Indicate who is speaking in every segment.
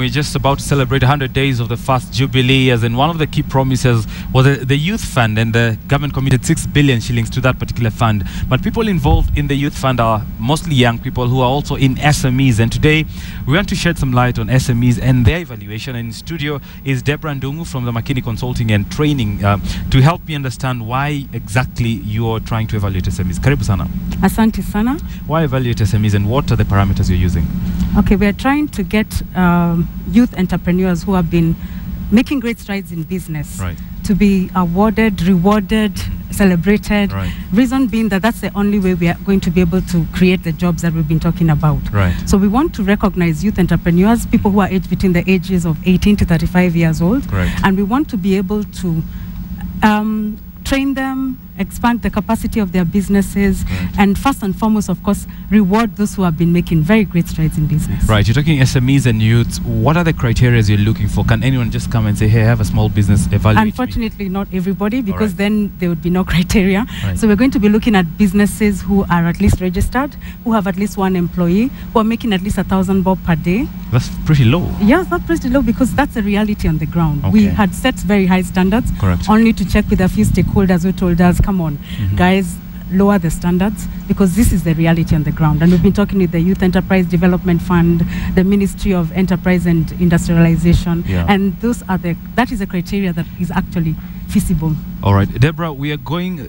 Speaker 1: we're just about to celebrate 100 days of the first Jubilee, as in one of the key promises was the youth fund, and the government committed 6 billion shillings to that particular fund. But people involved in the youth fund are mostly young people who are also in SMEs, and today we want to shed some light on SMEs and their evaluation. And in studio is Deborah Ndungu from the Makini Consulting and Training to help me understand why exactly you're trying to evaluate SMEs. Karibu sana.
Speaker 2: Asante sana.
Speaker 1: Why evaluate SMEs and what are the parameters you're using?
Speaker 2: Okay, we are trying to get youth entrepreneurs who have been making great strides in business to be awarded, rewarded, celebrated. Reason being that that's the only way we are going to be able to create the jobs that we've been talking about. So we want to recognize youth entrepreneurs, people who are aged between the ages of 18 to 35 years old. And we want to be able to train them, expand the capacity of their businesses, and first and foremost, of course, reward those who have been making very great strides in business. Right,
Speaker 1: you're talking SMEs and youths. What are the criteria you're looking for? Can anyone just come and say, hey, I have a small business, evaluate
Speaker 2: Unfortunately, not everybody, because then there would be no criteria. So we're going to be looking at businesses who are at least registered, who have at least one employee, who are making at least 1,000 bob per day.
Speaker 1: That's pretty low.
Speaker 2: Yes, that's pretty low because that's the reality on the ground. We had set very high standards, only to check with a few stakeholders who told us, come on, guys, lower the standards, because this is the reality on the ground. And we've been talking with the Youth Enterprise Development Fund, the Ministry of Enterprise and Industrialization, and those are that is a criteria that is actually feasible.
Speaker 1: All right, Deborah, we are going,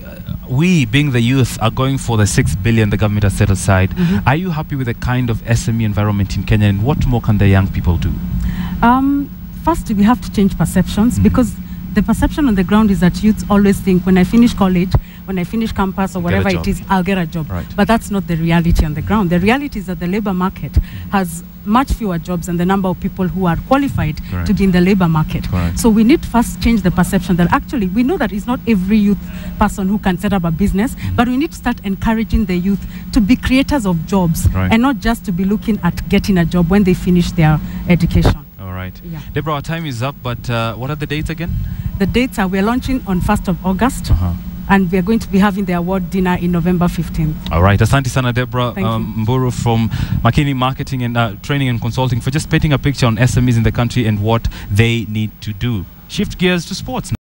Speaker 1: we being the youth are going for the 6 billion the government has set aside. Are you happy with the kind of SME environment in Kenya, and what more can the young people do?
Speaker 2: First, we have to change perceptions, because the perception on the ground is that youths always think, when I finish college, when I finish campus or whatever it is, I'll get a job. But that's not the reality on the ground. The reality is that the labor market has much fewer jobs than the number of people who are qualified to be in the labor market. So we need to first change the perception that actually we know that it's not every youth person who can set up a business, but we need to start encouraging the youth to be creators of jobs and not just to be looking at getting a job when they finish their education.
Speaker 1: Deborah, our time is up, but what are the dates again?
Speaker 2: The dates are, we're launching on 1st of August, and we're going to be having the award dinner in November 15th.
Speaker 1: All right. Asante sana, Deborah Mburu from Makini Marketing and Training and Consulting, for just painting a picture on SMEs in the country and what they need to do. Shift gears to sports now.